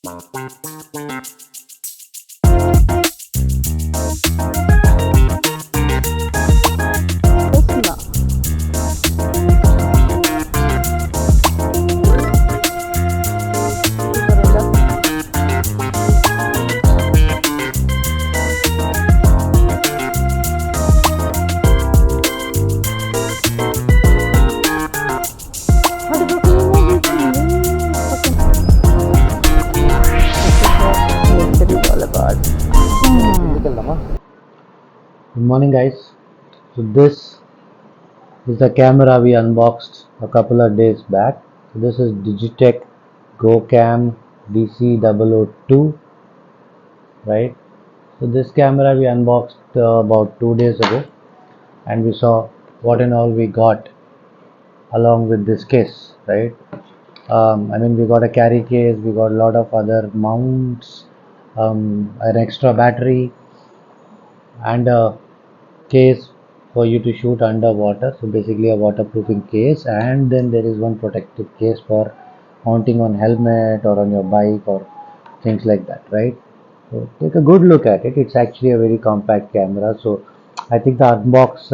Good morning guys. So this is the camera we unboxed a couple of days back. So this is Digitek GoCam DC002, right? So this camera we unboxed about 2 days ago, and we saw what and all we got along with this case, right? We got a carry case, we got a lot of other mounts, an extra battery, and a case for you to shoot underwater. So basically a waterproofing case, and then there is one protective case for mounting on helmet or on your bike or things like that, right? So take a good look at it. It's actually a very compact camera. So I think the unbox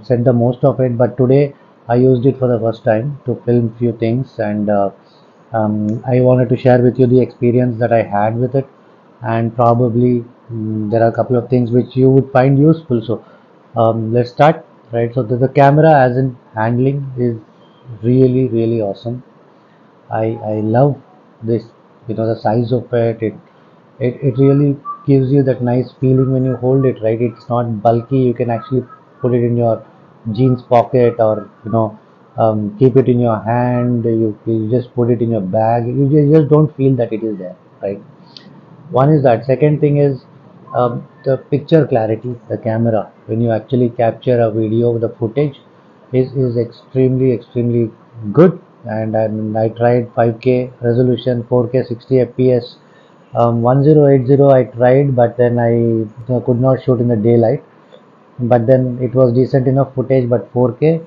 said the most of it, but today I used it for the first time to film few things, and I wanted to share with you the experience that I had with it, and probably there are a couple of things which you would find useful. So let's start, right? So the camera as in handling is really awesome. I love this, the size of it. It really gives you that nice feeling when you hold it, right? It's not bulky. You can actually put it in your jeans pocket, or keep it in your hand. You just put it in your bag. You just don't feel that it is there, right? One is that. Second thing is the picture clarity. The camera, when you actually capture a video, the footage is extremely good. And I tried 5K resolution, 4K 60 fps, 1080 I tried, but then I could not shoot in the daylight. But then it was decent enough footage. But 4K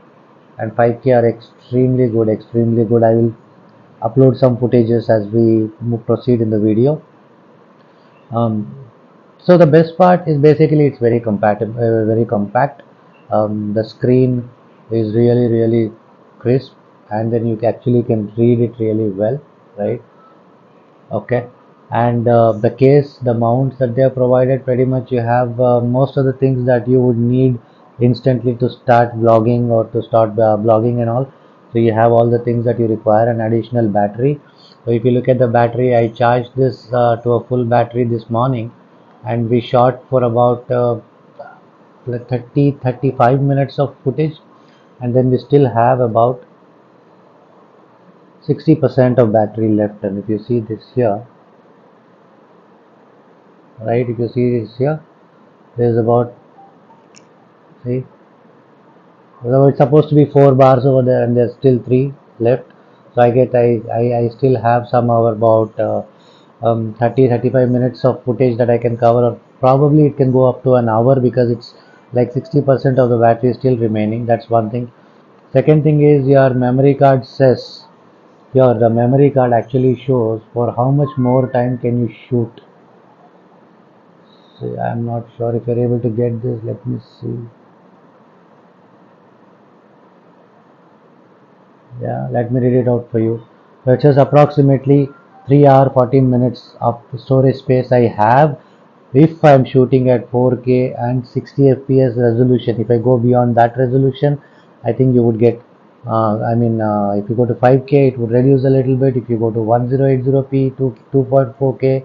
and 5K are extremely good. I will upload some footages as we proceed in the video. So the best part is basically it's very compatible, very compact. The screen is really crisp, and then you actually can read it really well, right? Okay. And the case, the mounts that they have provided, pretty much you have most of the things that you would need instantly to start vlogging or to start blogging and all. So you have all the things that you require. An additional battery. So if you look at the battery, I charged this to a full battery this morning, and we shot for about 30-35 minutes of footage, and then we still have about 60% of battery left. And if you see this here, right, if you see this here, there's about, see, so it's supposed to be 4 bars over there, and there's still 3 left. So I still have some over about 30-35 minutes of footage that I can cover, or probably it can go up to an hour, because it's like 60% of the battery is still remaining. That's one thing. Second thing is your memory card says, the memory card actually shows for how much more time can you shoot. So I'm not sure if you're able to get this. Let me see. Yeah, let me read it out for you. So it says approximately 3 hour 14 minutes of storage space I have if I'm shooting at 4K and 60 fps resolution. If I go beyond that resolution, I think you would get if you go to 5K, it would reduce a little bit. If you go to 1080p to 2.4K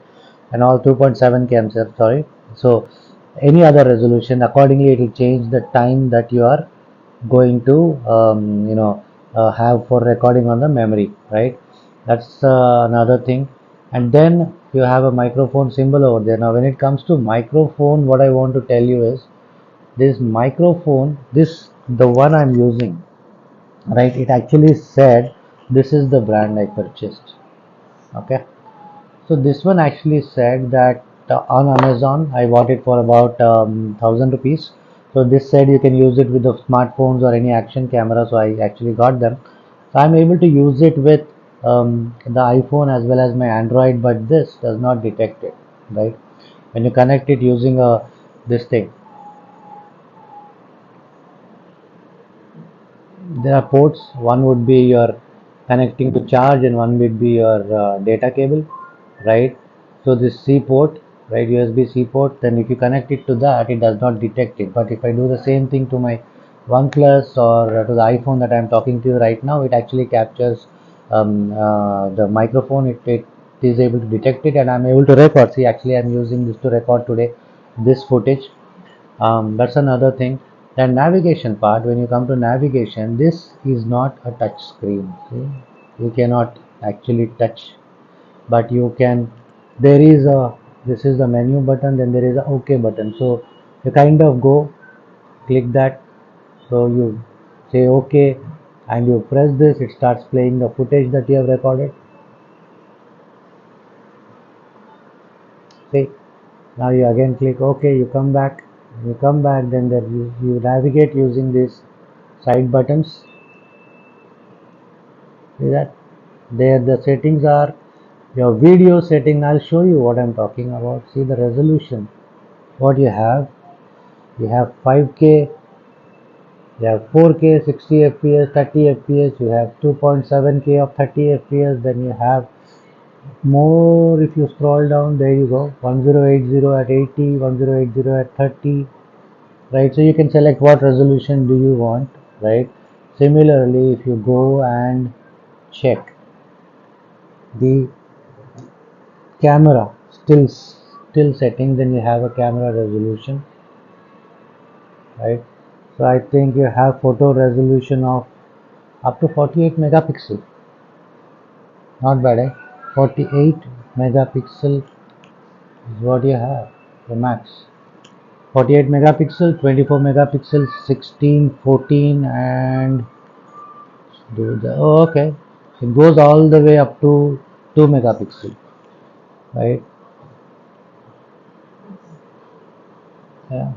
and all 2.7K, I'm sorry. So any other resolution, accordingly it will change the time that you are going to have for recording on the memory, right? That's another thing. And then you have a microphone symbol over there. Now when it comes to microphone, what I want to tell you is this microphone, the one I'm using, right, it actually said this is the brand I purchased. Okay, so this one actually said that on Amazon I bought it for about 1000 rupees. So this said you can use it with the smartphones or any action camera. So I actually got them. So I'm able to use it with the iPhone as well as my Android, but this does not detect it, right? When you connect it using a this thing, there are ports. One would be your connecting to charge, and one would be your data cable, right? So this C port, right, USB C port. Then if you connect it to that, it does not detect it. But if I do the same thing to my OnePlus or to the iPhone that I'm talking to you right now, it actually captures the microphone. It is able to detect it, and I'm able to record. See, actually, I'm using this to record today this footage. That's another thing. Then navigation part, when you come to navigation, this is not a touch screen. See? You cannot actually touch, but you can, there is a, this is the menu button, then there is a OK button. So you kind of go, click that, so you say OK, and you press this, it starts playing the footage that you have recorded. See, now you again click OK, you come back, then there you navigate using these side buttons. See that? There the settings are your video setting. I'll show you what I'm talking about. See the resolution. What you have 5K, you have 4K 60 FPS, 30 FPS, you have 2.7K of 30 FPS, then you have more. If you scroll down, there you go, 1080 at 80, 1080 at 30, right? So you can select what resolution do you want, right? Similarly, if you go and check the camera still setting, then you have a camera resolution, right? So I think you have photo resolution of up to 48 megapixel. Not bad, eh? 48 megapixel is what you have, the max. 48 megapixel, 24 megapixel, 16, 14, and do the, oh, okay. It goes all the way up to 2 megapixel, right? Yeah,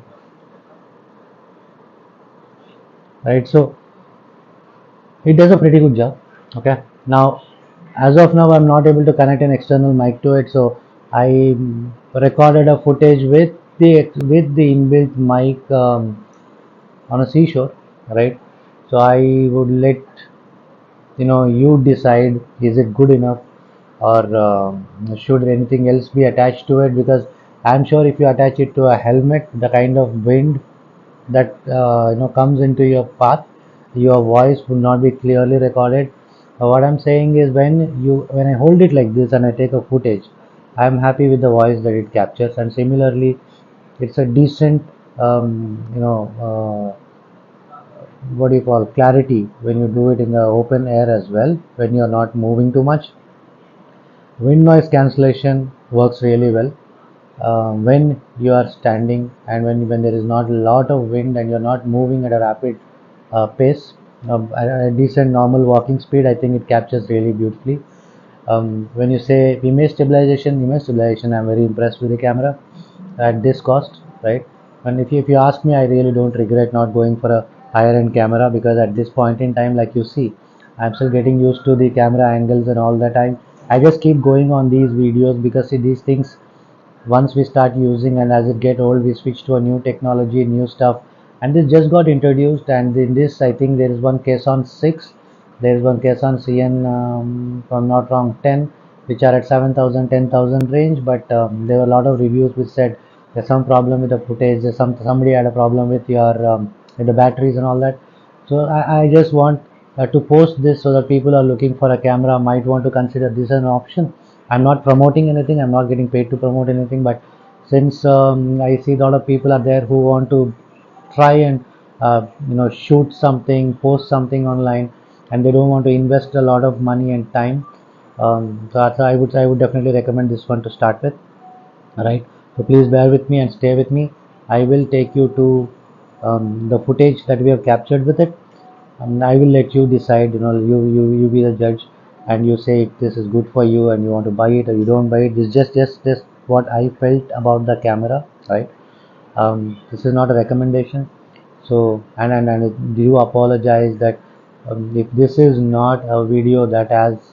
right. So it does a pretty good job. Okay, now as of now I'm not able to connect an external mic to it, so I recorded a footage with the inbuilt mic on a seashore, right? So I would let you decide, is it good enough, or should anything else be attached to it, because I'm sure if you attach it to a helmet, the kind of wind that comes into your path, your voice will not be clearly recorded. What I'm saying is, when I hold it like this and I take a footage, I'm happy with the voice that it captures, and similarly it's a decent what do you call, clarity when you do it in the open air as well, when you're not moving too much. Wind noise cancellation works really well when you are standing, and when there is not a lot of wind and you're not moving at a rapid pace, at a decent normal walking speed. I think it captures really beautifully. When you say image stabilization, I'm very impressed with the camera at this cost, right? And if you ask me, I really don't regret not going for a higher end camera, because at this point in time, like you see, I'm still getting used to the camera angles and all that. I just keep going on these videos, because see, these things, once we start using, and as it get old, we switch to a new technology, new stuff, and this just got introduced. And in this, I think there is one Cason 6, there is one Cason CN, if I'm not wrong, 10, which are at 7,000, 10,000 range. But there were a lot of reviews which said there's some problem with the footage, somebody had a problem with the batteries and all that. So I just want to post this so that people are looking for a camera might want to consider this an option. I'm not promoting anything, I'm not getting paid to promote anything, but since I see a lot of people are there who want to try and shoot something, post something online, and they don't want to invest a lot of money and time. So I would definitely recommend this one to start with. Right, so please bear with me and stay with me. I will take you to the footage that we have captured with it, and I will let you decide. You be the judge, and you say if this is good for you and you want to buy it or you don't buy it. This is just what I felt about the camera, right? This is not a recommendation. So, and do apologize that if this is not a video that has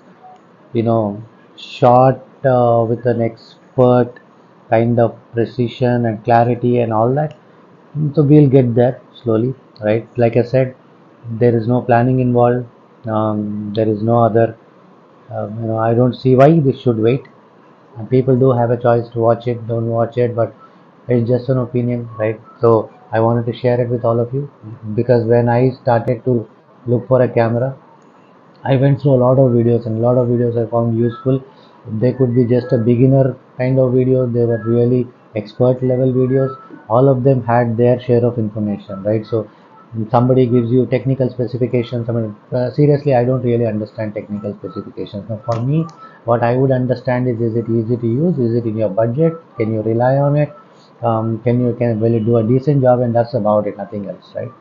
shot with an expert kind of precision and clarity and all that. So we'll get there slowly, right? Like I said, there is no planning involved. There is no other. I don't see why this should wait. And people do have a choice to watch it, don't watch it, but it's just an opinion, right? So I wanted to share it with all of you because when I started to look for a camera, I went through a lot of videos, and a lot of videos I found useful. They could be just a beginner kind of videos, they were really expert level videos. All of them had their share of information, right? So somebody gives you technical specifications. I mean, seriously, I don't really understand technical specifications. Now, for me, what I would understand is it easy to use? Is it in your budget? Can you rely on it? Can will it do a decent job? And that's about it, nothing else, right?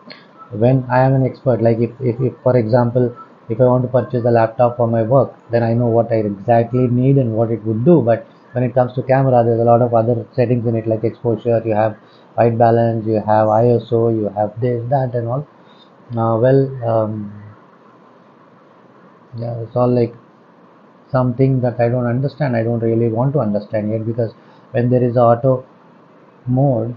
When I am an expert, like if for example, if I want to purchase a laptop for my work, then I know what I exactly need and what it would do. But when it comes to camera, there's a lot of other settings in it, like exposure, you have white balance, you have ISO, you have this, that, and all. Yeah, it's all like something that I don't understand. I don't really want to understand yet because when there is auto mode,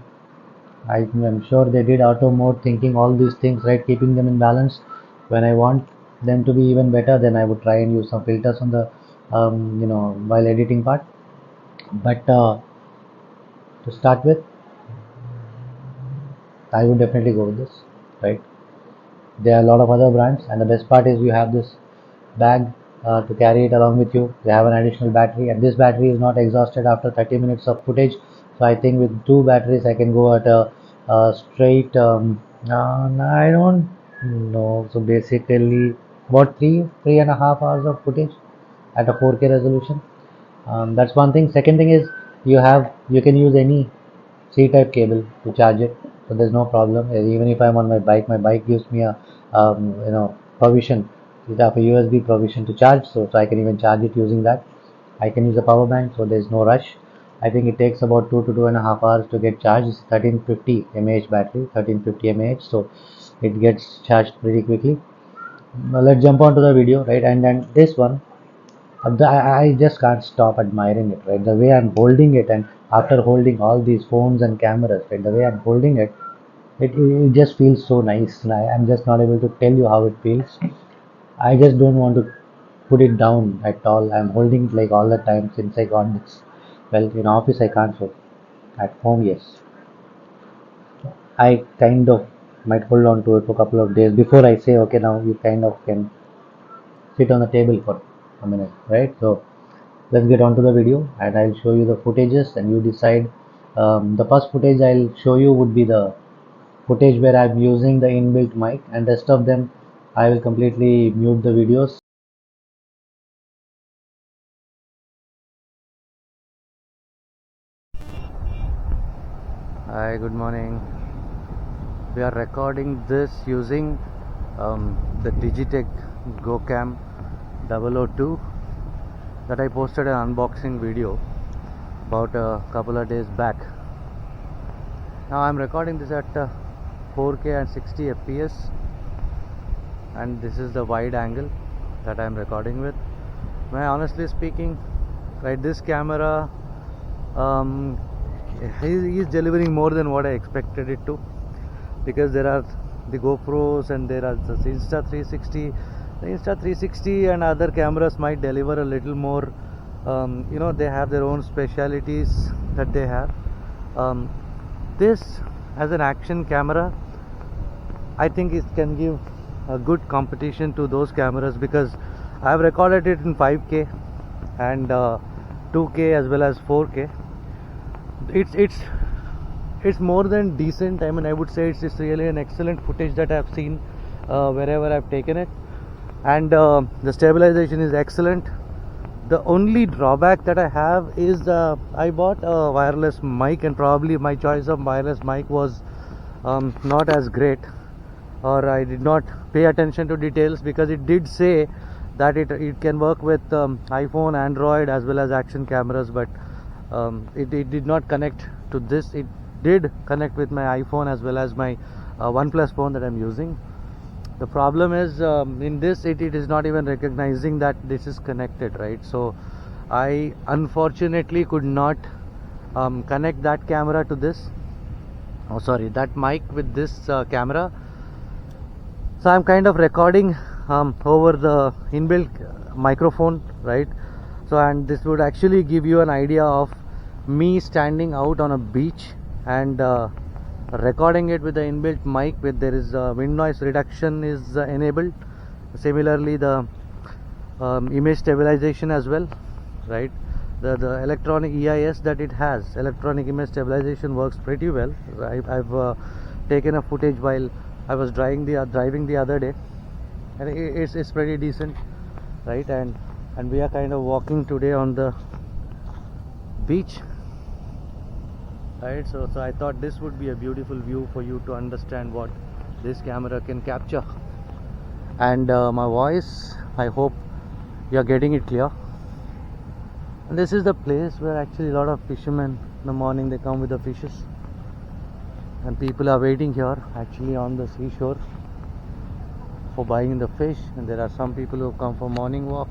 I'm sure they did auto mode thinking all these things, right, keeping them in balance. When I want them to be even better, then I would try and use some filters on the while editing part. But to start with, I would definitely go with this, right? There are a lot of other brands, and the best part is you have this bag to carry it along with you. You have an additional battery, and this battery is not exhausted after 30 minutes of footage. So I think with two batteries, I can go at a straight. I don't know. So basically, about 3.5 hours of footage at a 4K resolution. That's one thing. Second thing is you can use any C-type cable to charge it, so there's no problem. Even if I'm on my bike gives me a provision. It have a USB provision to charge, so I can even charge it using that. I can use a power bank, so there's no rush. I think it takes about 2 to 2.5 hours to get charged. It's 1350 mAh battery, 1350 mAh, so it gets charged pretty quickly. Now let's jump on to the video, right? And then this one, I just can't stop admiring it, right? The way I'm holding it, and after holding all these phones and cameras, right? The way I'm holding it, it just feels so nice. And I'm just not able to tell you how it feels. I just don't want to put it down at all. I'm holding it like all the time since I got this. Well, in office I can't, so at home, yes. I kind of might hold on to it for a couple of days before I say, okay, now you kind of can sit on the table for a minute, right? So let's get on to the video, and I'll show you the footages and you decide. The first footage I'll show you would be the footage where I'm using the inbuilt mic, and rest of them I will completely mute the videos. Hi, good morning. We are recording this using the Digitek GoCam 002 that I posted an unboxing video about a couple of days back. Now I'm recording this at 4K and 60 FPS, and this is the wide angle that I'm recording with. Honestly speaking, right, this camera he is delivering more than what I expected it to, because there are the GoPros and there are the Insta360. The Insta360 and other cameras might deliver a little more. They have their own specialities that they have. This as an action camera, I think it can give a good competition to those cameras, because I have recorded it in 5K and 2K as well as 4K. It's more than decent. I mean, I would say it's really an excellent footage that I've seen wherever I've taken it, and the stabilization is excellent. The only drawback that I have is I bought a wireless mic, and probably my choice of wireless mic was not as great, or I did not pay attention to details, because it did say that it can work with iPhone, Android as well as action cameras, but it did not connect to this. It did connect with my iPhone as well as my OnePlus phone that I'm using. The problem is in this it is not even recognizing that this is connected, right? So I unfortunately could not connect that camera to this, oh sorry, that mic with this camera. So I'm kind of recording over the inbuilt microphone, right? So, and this would actually give you an idea of me standing out on a beach and recording it with the inbuilt mic with there is wind noise reduction is enabled. Similarly, the image stabilization as well, right? The electronic EIS that it has, electronic image stabilization, works pretty well. I've taken a footage while I was driving the other day, and it's pretty decent, right? And we are kind of walking today on the beach, right? So I thought this would be a beautiful view for you to understand what this camera can capture. And my voice, I hope you are getting it clear. And this is the place where actually a lot of fishermen in the morning they come with the fishes, and people are waiting here actually on the seashore for buying the fish. And there are some people who come for morning walk.